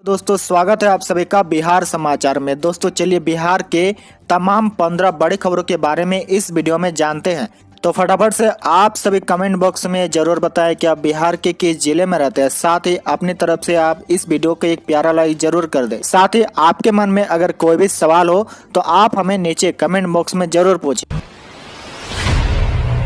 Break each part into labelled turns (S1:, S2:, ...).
S1: दोस्तों स्वागत है आप सभी का बिहार समाचार में। दोस्तों चलिए बिहार के तमाम 15 बड़ी खबरों के बारे में इस वीडियो में जानते हैं। तो फटाफट से आप सभी कमेंट बॉक्स में जरूर बताएं कि आप बिहार के किस जिले में रहते हैं। साथ ही अपनी तरफ से आप इस वीडियो को एक प्यारा लाइक जरूर कर दें। साथ ही आपके मन में अगर कोई भी सवाल हो तो आप हमें नीचे कमेंट बॉक्स में जरूर पूछें।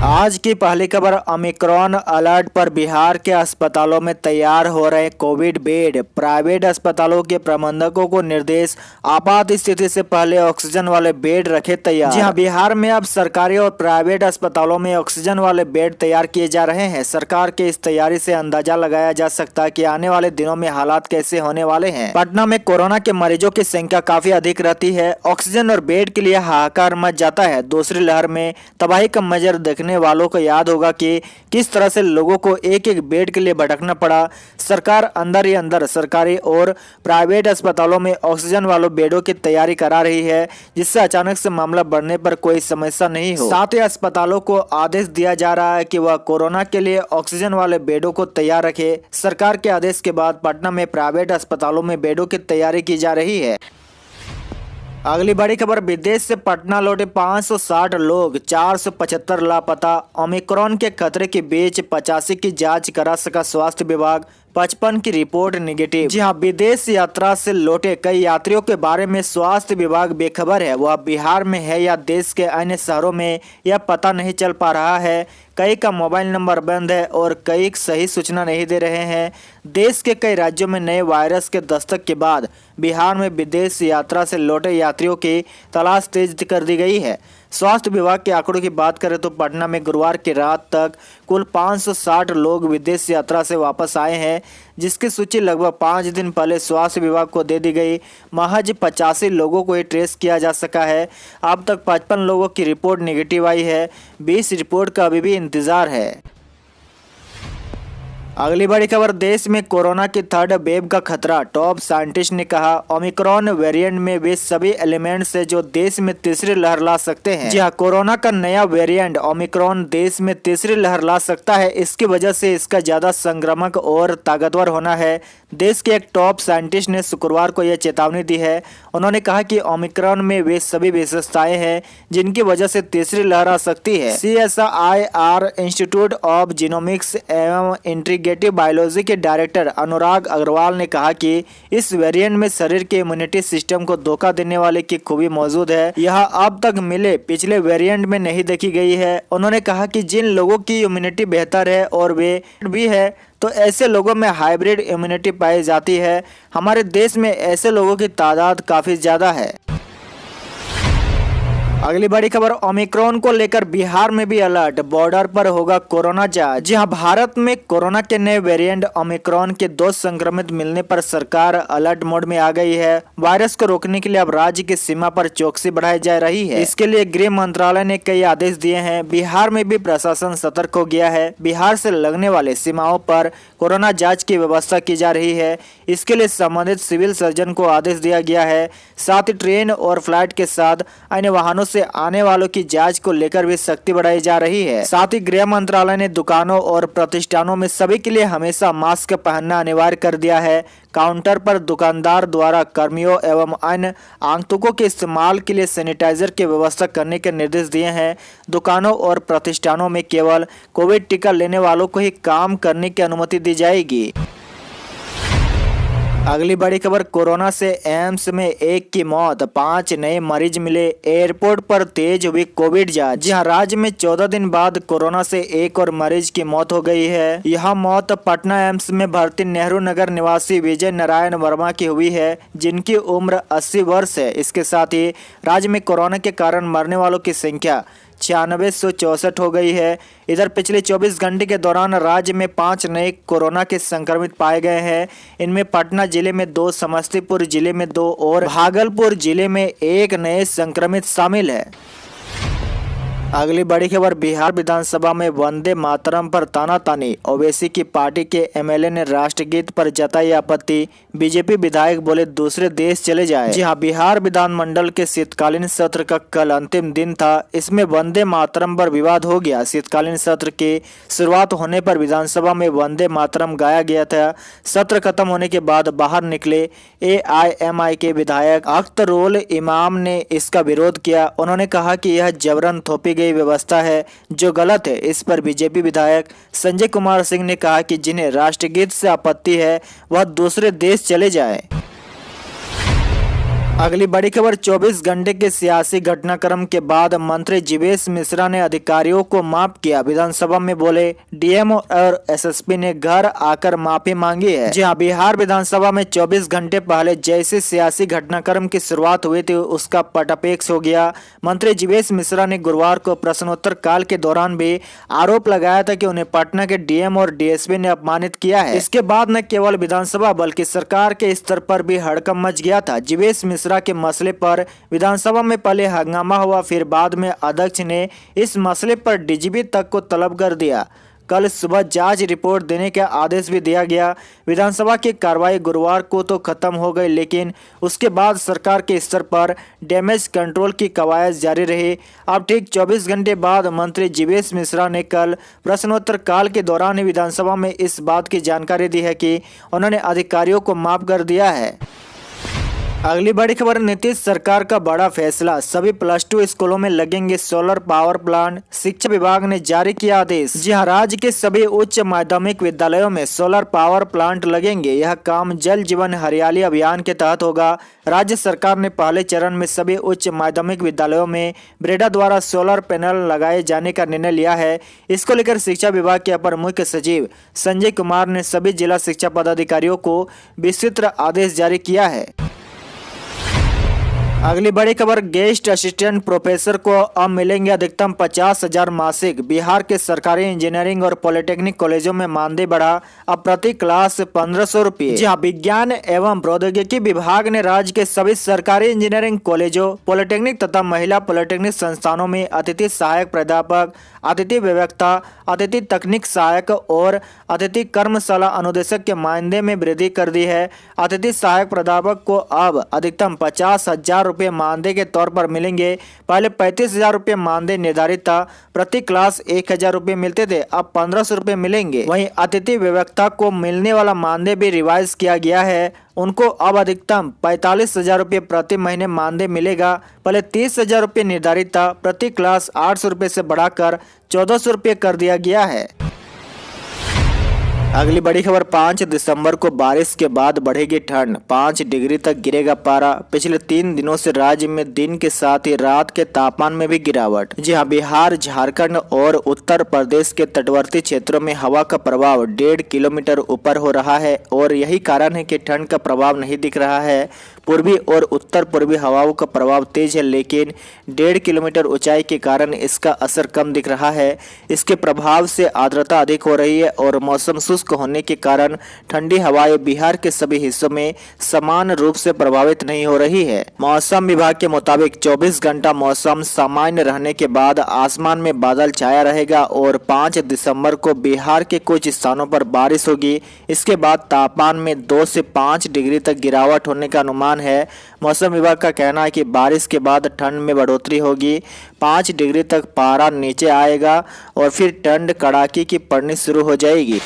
S1: आज की पहली खबर, ओमिक्रॉन अलर्ट पर बिहार के अस्पतालों में तैयार हो रहे कोविड बेड। प्राइवेट अस्पतालों के प्रबंधकों को निर्देश, आपात स्थिति से पहले ऑक्सीजन वाले बेड रखे तैयार। जी हां, बिहार में अब सरकारी और प्राइवेट अस्पतालों में ऑक्सीजन वाले बेड तैयार किए जा रहे हैं। सरकार के इस तैयारी से अंदाजा लगाया जा सकता है कि आने वाले दिनों में हालात कैसे होने वाले हैं। पटना में कोरोना के मरीजों की संख्या काफी अधिक रहती है। ऑक्सीजन और बेड के लिए हाहाकार मच जाता है। दूसरी लहर में तबाही का मंजर देखने वालों को याद होगा कि किस तरह से लोगों को एक एक बेड के लिए भटकना पड़ा। सरकार अंदर ही अंदर सरकारी और प्राइवेट अस्पतालों में ऑक्सीजन वालों बेडों की तैयारी करा रही है, जिससे अचानक से मामला बढ़ने पर कोई समस्या नहीं हो। साथ ही अस्पतालों को आदेश दिया जा रहा है कि वह कोरोना के लिए ऑक्सीजन वाले बेडों को तैयार रखे। सरकार के आदेश के बाद पटना में प्राइवेट अस्पतालों में बेडों की तैयारी की जा रही है। अगली बड़ी खबर, विदेश से पटना लौटे 560 लोग, 475 लापता। ओमिक्रॉन के खतरे के बीच 85 की जांच करा सका स्वास्थ्य विभाग, 55 की रिपोर्ट नेगेटिव। जी हां, विदेश यात्रा से लौटे कई यात्रियों के बारे में स्वास्थ्य विभाग बेखबर है। वह बिहार में है या देश के अन्य शहरों में, यह पता नहीं चल पा रहा है। कई का मोबाइल नंबर बंद है और कई सही सूचना नहीं दे रहे हैं। देश के कई राज्यों में नए वायरस के दस्तक के बाद बिहार में विदेश यात्रा से लौटे यात्रियों की तलाश तेज कर दी गई है। स्वास्थ्य विभाग के आंकड़ों की बात करें तो पटना में गुरुवार की रात तक कुल 560 लोग विदेश यात्रा से वापस आए हैं, जिसकी सूची लगभग 5 दिन पहले स्वास्थ्य विभाग को दे दी गई। महज 85 लोगों को ही ट्रेस किया जा सका है। अब तक 55 लोगों की रिपोर्ट नेगेटिव आई है। 20 रिपोर्ट का अभी भी इंतजार है। अगली बड़ी खबर, देश में कोरोना की थर्ड वेव का खतरा। टॉप साइंटिस्ट ने कहा ओमिक्रॉन वेरिएंट में वे सभी एलिमेंट्स है जो देश में तीसरी लहर ला सकते हैं। जी हां, कोरोना का नया वेरिएंट ओमिक्रॉन देश में तीसरी लहर ला सकता है। इसकी वजह से इसका ज्यादा संक्रामक और ताकतवर होना है। देश के एक टॉप साइंटिस्ट ने शुक्रवार को यह चेतावनी दी है। उन्होंने कहा कि ओमिक्रॉन में वे सभी विशेषताएं हैं जिनकी वजह से तीसरी लहर आ सकती है। CSIR इंस्टीट्यूट ऑफ जीनोमिक्स एवं इंटीग्रेटिव बायोलॉजी के डायरेक्टर अनुराग अग्रवाल ने कहा कि इस वेरिएंट में शरीर के इम्यूनिटी सिस्टम को धोखा देने वाले की खूबी मौजूद है। यह अब तक मिले पिछले वेरिएंट में नहीं देखी गई है। उन्होंने कहा कि जिन लोगों की इम्यूनिटी बेहतर है और वे भी है, तो ऐसे लोगों में हाइब्रिड इम्यूनिटी पाई जाती है। हमारे देश में ऐसे लोगों की तादाद काफी ज्यादा है। अगली बड़ी खबर, ओमिक्रॉन को लेकर बिहार में भी अलर्ट, बॉर्डर पर होगा कोरोना जांच। जी हां, भारत में कोरोना के नए वेरिएंट ओमिक्रॉन के 2 संक्रमित मिलने पर सरकार अलर्ट मोड में आ गई है। वायरस को रोकने के लिए अब राज्य की सीमा पर चौकसी बढ़ाई जा रही है। इसके लिए गृह मंत्रालय ने कई आदेश दिए हैं। बिहार में भी प्रशासन सतर्क हो गया है। बिहार से लगने वाले सीमाओं पर कोरोना जाँच की व्यवस्था की जा रही है। इसके लिए संबंधित सिविल सर्जन को आदेश दिया गया है। साथ ही ट्रेन और फ्लाइट के साथ अन्य वाहनों से आने वालों की जांच को लेकर भी सख्ती बढ़ाई जा रही है। साथ ही गृह मंत्रालय ने दुकानों और प्रतिष्ठानों में सभी के लिए हमेशा मास्क पहनना अनिवार्य कर दिया है। काउंटर पर दुकानदार द्वारा कर्मियों एवं अन्य आगंतुकों के इस्तेमाल के लिए सैनिटाइजर की व्यवस्था करने के निर्देश दिए हैं। दुकानों और प्रतिष्ठानों में केवल कोविड टीका लेने वालों को ही काम करने की अनुमति दी जाएगी। अगली बड़ी खबर, कोरोना से एम्स में 1 की मौत, 5 नए मरीज मिले। एयरपोर्ट पर तेज हुई कोविड जांच। जी हां, राज्य में 14 दिन बाद कोरोना से एक और मरीज की मौत हो गई है। यह मौत पटना एम्स में भर्ती नेहरू नगर निवासी विजय नारायण वर्मा की हुई है, जिनकी उम्र 80 वर्ष है। इसके साथ ही राज्य में कोरोना के कारण मरने वालों की संख्या 9664 हो गई है। इधर पिछले 24 घंटे के दौरान राज्य में 5 नए कोरोना के संक्रमित पाए गए हैं। इनमें पटना जिले में 2, समस्तीपुर जिले में 2 और भागलपुर जिले में 1 नए संक्रमित शामिल है। अगली बड़ी खबर, बिहार विधानसभा में वंदे मातरम पर तानातानी। ओवैसी की पार्टी के एमएलए ने राष्ट्रगीत पर जताई आपत्ति। बीजेपी विधायक बोले दूसरे देश चले जाए। जी हां, बिहार विधानमंडल के शीतकालीन सत्र का कल अंतिम दिन था। इसमें वंदे मातरम पर विवाद हो गया। शीतकालीन सत्र की शुरुआत होने पर विधानसभा में वंदे मातरम गाया गया था। सत्र खत्म होने के बाद बाहर निकले एआईएमआई के विधायक अख्तरुल इमाम ने इसका विरोध किया। उन्होंने कहा कि यह जबरन थोपी गई व्यवस्था है जो गलत है। इस पर बीजेपी विधायक संजय कुमार सिंह ने कहा कि जिन्हें राष्ट्रगीत से आपत्ति है वह दूसरे देश चले जाएं। अगली बड़ी खबर, 24 घंटे के सियासी घटनाक्रम के बाद मंत्री जीवेश मिश्रा ने अधिकारियों को माफ किया। विधानसभा में बोले डीएम और एसएसपी ने घर आकर माफी मांगी है। जी हां, बिहार विधानसभा में 24 घंटे पहले जैसे सियासी घटनाक्रम की शुरुआत हुई थी उसका पटापेक्ष हो गया। मंत्री जीवेश मिश्रा ने गुरुवार को प्रश्नोत्तर काल के दौरान भी आरोप लगाया था कि उन्हें पटना के डीएम और डीएसपी ने अपमानित किया है। इसके बाद न केवल विधानसभा बल्कि सरकार के स्तर पर भी हड़कंप मच गया था। जीवेश मिश्रा के मसले पर विधानसभा में पहले हंगामा हुआ, फिर बाद में अध्यक्ष ने इस मसले पर डीजीपी तक को तलब कर दिया। कल सुबह जांच रिपोर्ट देने का आदेश भी दिया गया। विधानसभा की कार्रवाई गुरुवार को तो खत्म हो गई, लेकिन उसके बाद सरकार के स्तर पर डैमेज कंट्रोल की कवायद जारी रही। अब ठीक 24 घंटे बाद मंत्री जीवेश मिश्रा ने कल प्रश्नोत्तर काल के दौरान विधानसभा में इस बात की जानकारी दी है कि उन्होंने अधिकारियों को माफ कर दिया है। अगली बड़ी खबर, नीतीश सरकार का बड़ा फैसला, सभी +2 स्कूलों में लगेंगे सोलर पावर प्लांट। शिक्षा विभाग ने जारी किया आदेश। जी हां, राज्य के सभी उच्च माध्यमिक विद्यालयों में सोलर पावर प्लांट लगेंगे। यह काम जल जीवन हरियाली अभियान के तहत होगा। राज्य सरकार ने पहले चरण में सभी उच्च माध्यमिक विद्यालयों में ब्रेडा द्वारा सोलर पैनल लगाए जाने का निर्णय लिया है। इसको लेकर शिक्षा विभाग के अपर मुख्य सचिव संजय कुमार ने सभी जिला शिक्षा पदाधिकारियों को विस्तृत आदेश जारी किया है। अगली बड़ी खबर, गेस्ट असिस्टेंट प्रोफेसर को अब मिलेंगे अधिकतम 50,000 मासिक। बिहार के सरकारी इंजीनियरिंग और पॉलिटेक्निक कॉलेजों में मानदेय बढ़ा, अब प्रति क्लास 1500 रुपये। जी हाँ, विज्ञान एवं प्रौद्योगिकी विभाग ने राज्य के सभी सरकारी इंजीनियरिंग कॉलेजों, पॉलिटेक्निक तथा महिला पॉलिटेक्निक संस्थानों में अतिथि सहायक प्राध्यापक, अतिथि व्यवस्था, अतिथि तकनीक सहायक और अतिथि कर्मशाला अनुदेशक के मानदेय में वृद्धि कर दी है। अतिथि सहायक प्राध्यापक को अब अधिकतम 50,000 रुपये मानदेय के तौर पर मिलेंगे। पहले 35,000 रुपये मानदेय निर्धारित था। प्रति क्लास 1,000 रुपये मिलते थे, अब 1,500 रुपये मिलेंगे। वहीं अतिथि व्यवस्था को मिलने वाला मानदेय भी रिवाइज किया गया है। उनको अब अधिकतम 45,000 रुपये प्रति महीने मानदेय मिलेगा। पहले 30,000 रुपये निर्धारित था। प्रति क्लास 800 रुपये से बढ़ाकर 1,400 रुपये कर दिया गया है। अगली बड़ी खबर, 5 दिसंबर को बारिश के बाद बढ़ेगी ठंड, 5 डिग्री तक गिरेगा पारा। पिछले 3 दिनों से राज्य में दिन के साथ ही रात के तापमान में भी गिरावट। जी हां, बिहार, झारखंड और उत्तर प्रदेश के तटवर्ती क्षेत्रों में हवा का प्रभाव 1.5 किलोमीटर ऊपर हो रहा है और यही कारण है कि ठंड का प्रभाव नहीं दिख रहा है। पूर्वी और उत्तर पूर्वी हवाओं का प्रभाव तेज है, लेकिन 1.5 किलोमीटर ऊंचाई के कारण इसका असर कम दिख रहा है। इसके प्रभाव से आर्द्रता अधिक हो रही है और मौसम शुष्क होने के कारण ठंडी हवाएं बिहार के सभी हिस्सों में समान रूप से प्रभावित नहीं हो रही है। मौसम विभाग के मुताबिक 24 घंटा मौसम सामान्य रहने के बाद आसमान में बादल छाया रहेगा और 5 दिसंबर को बिहार के कुछ स्थानों पर बारिश होगी। इसके बाद तापमान में 2 से 5 डिग्री तक गिरावट होने का अनुमान है। मौसम विभाग का कहना है कि बारिश के बाद ठंड में बढ़ोतरी होगी, 5 डिग्री तक पारा नीचे आएगा और फिर ठंड कड़ाके की पड़नी शुरू हो जाएगी।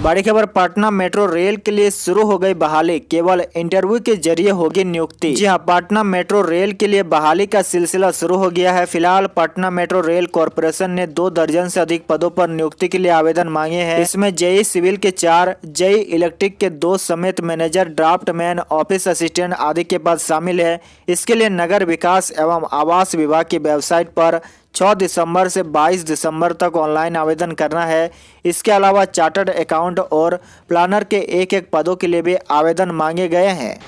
S1: बड़ी खबर, पटना मेट्रो रेल के लिए शुरू हो गई बहाली, केवल इंटरव्यू के जरिए होगी नियुक्ति। जी हां, पटना मेट्रो रेल के लिए बहाली का सिलसिला शुरू हो गया है। फिलहाल पटना मेट्रो रेल कॉरपोरेशन ने 2 दर्जन से अधिक पदों पर नियुक्ति के लिए आवेदन मांगे हैं। इसमें जेई सिविल के 4, जेई इलेक्ट्रिक के 2 समेत मैनेजर, ड्राफ्टमैन, ऑफिस असिस्टेंट आदि के पद शामिल है। इसके लिए नगर विकास एवं आवास विभाग की वेबसाइट पर 6 दिसंबर से 22 दिसंबर तक ऑनलाइन आवेदन करना है। इसके अलावा चार्टर्ड अकाउंट और प्लानर के एक पदों के लिए भी आवेदन मांगे गए हैं।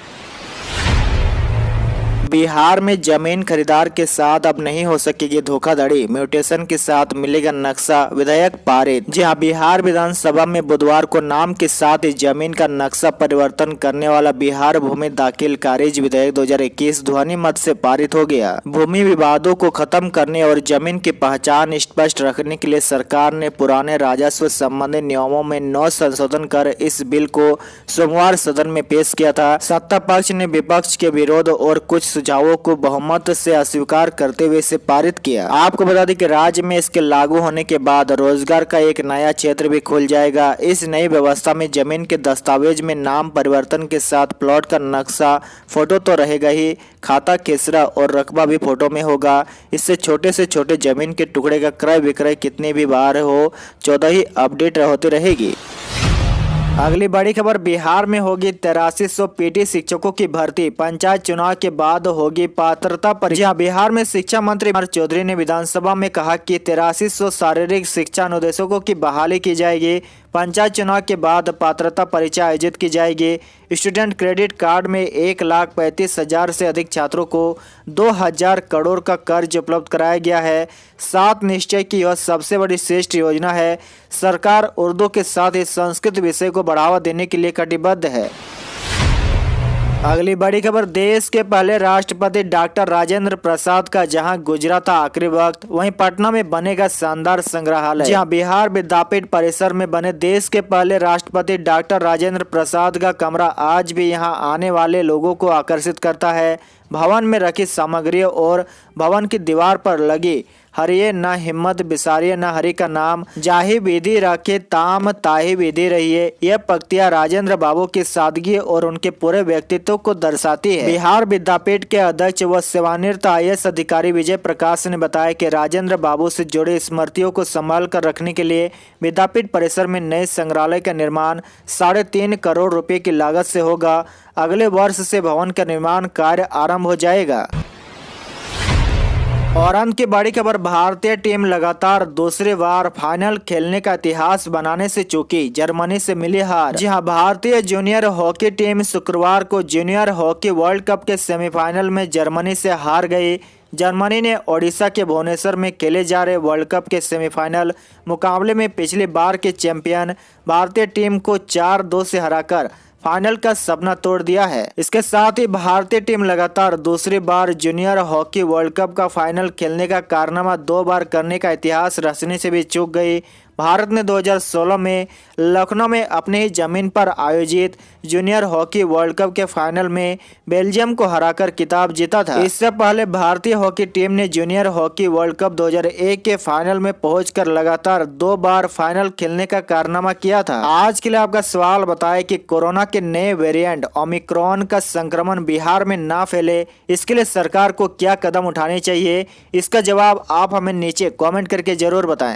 S1: बिहार में जमीन खरीदार के साथ अब नहीं हो सकेगी धोखाधड़ी, म्यूटेशन के साथ मिलेगा नक्शा, विधेयक पारित। जी हां, बिहार विधानसभा में बुधवार को नाम के साथ ही जमीन का नक्शा परिवर्तन करने वाला बिहार भूमि दाखिल खारिज विधेयक 2021 ध्वनि मत से पारित हो गया। भूमि विवादों को खत्म करने और जमीन की पहचान स्पष्ट रखने के लिए सरकार ने पुराने राजस्व संबंधी नियमों में 9 संशोधन कर इस बिल को सोमवार सदन में पेश किया था। सत्ता पक्ष ने विपक्ष के विरोध और कुछ सुझावों को बहुमत से अस्वीकार करते हुए इसे पारित किया। आपको बता दें कि राज्य में इसके लागू होने के बाद रोजगार का एक नया क्षेत्र भी खुल जाएगा। इस नई व्यवस्था में जमीन के दस्तावेज में नाम परिवर्तन के साथ प्लॉट का नक्शा, फोटो तो रहेगा ही, खाता, खेसरा और रकबा भी फोटो में होगा। इससे छोटे से छोटे जमीन के टुकड़े का क्रय विक्रय कितनी भी बार हो 14 ही अपडेट होती रहेगी। अगली बड़ी खबर, बिहार में होगी 8300 पीटी शिक्षकों की भर्ती, पंचायत चुनाव के बाद होगी पात्रता परीक्षा। बिहार में शिक्षा मंत्री कुमार चौधरी ने विधानसभा में कहा कि 8300 शारीरिक शिक्षा अनुदेशकों की बहाली की जाएगी। पंचायत चुनाव के बाद पात्रता परीक्षा आयोजित की जाएगी। स्टूडेंट क्रेडिट कार्ड में 1,35,000 से अधिक छात्रों को 2,000 करोड़ का कर्ज उपलब्ध कराया गया है। 7 निश्चय की यह सबसे बड़ी श्रेष्ठ योजना है। सरकार उर्दू के साथ ही संस्कृत विषय को बढ़ावा देने के लिए कटिबद्ध है। अगली बड़ी खबर, देश के पहले राष्ट्रपति डॉक्टर राजेंद्र प्रसाद का जहां गुजरा था आखिरी वक्त, वहीं पटना में बनेगा शानदार संग्रहालय। जी हां, बिहार विद्यापीठ परिसर में बने देश के पहले राष्ट्रपति डॉक्टर राजेंद्र प्रसाद का कमरा आज भी यहां आने वाले लोगों को आकर्षित करता है। भवन में रखी सामग्रियों और भवन की दीवार पर लगी हरिये न हिम्मत बिसारिये न हरि का नाम, जाहि विधि रखे ताम ताहि विधि रहिए, यह पंक्तियां राजेंद्र बाबू की सादगी और उनके पूरे व्यक्तित्व को दर्शाती है। बिहार विद्यापीठ के अध्यक्ष व सेवानिवृत्त IAS अधिकारी विजय प्रकाश ने बताया कि राजेंद्र बाबू से जुड़ी स्मृतियों को संभाल कर रखने के लिए विद्यापीठ परिसर में नए संग्रहालय का निर्माण 3.5 करोड़ रुपए की लागत से होगा। अगले वर्ष से भवन का निर्माण कार्य आरंभ हो जाएगा। और अंत की बड़ी खबर, भारतीय टीम लगातार दूसरी बार फाइनल खेलने का इतिहास बनाने से चूकी, जर्मनी से मिली हार। जी हां, भारतीय जूनियर हॉकी टीम शुक्रवार को जूनियर हॉकी वर्ल्ड कप के सेमीफाइनल में जर्मनी से हार गई। जर्मनी ने ओडिशा के भुवनेश्वर में खेले जा रहे वर्ल्ड कप के सेमीफाइनल मुकाबले में पिछली बार के चैंपियन भारतीय टीम को 4-2 से हराकर फाइनल का सपना तोड़ दिया है। इसके साथ ही भारतीय टीम लगातार दूसरी बार जूनियर हॉकी वर्ल्ड कप का फाइनल खेलने का कारनामा 2 बार करने का इतिहास रचने से भी चूक गई। भारत ने 2016 में लखनऊ में अपने ही जमीन पर आयोजित जूनियर हॉकी वर्ल्ड कप के फाइनल में बेल्जियम को हराकर खिताब जीता था। इससे पहले भारतीय हॉकी टीम ने जूनियर हॉकी वर्ल्ड कप 2001 के फाइनल में पहुंचकर लगातार 2 बार फाइनल खेलने का कारनामा किया था। आज के लिए आपका सवाल बताएं कि कोरोना के नए वेरिएंट ओमिक्रॉन का संक्रमण बिहार में ना फैले, इसके लिए सरकार को क्या कदम उठाने चाहिए? इसका जवाब आप हमें नीचे कॉमेंट करके जरूर बताएं।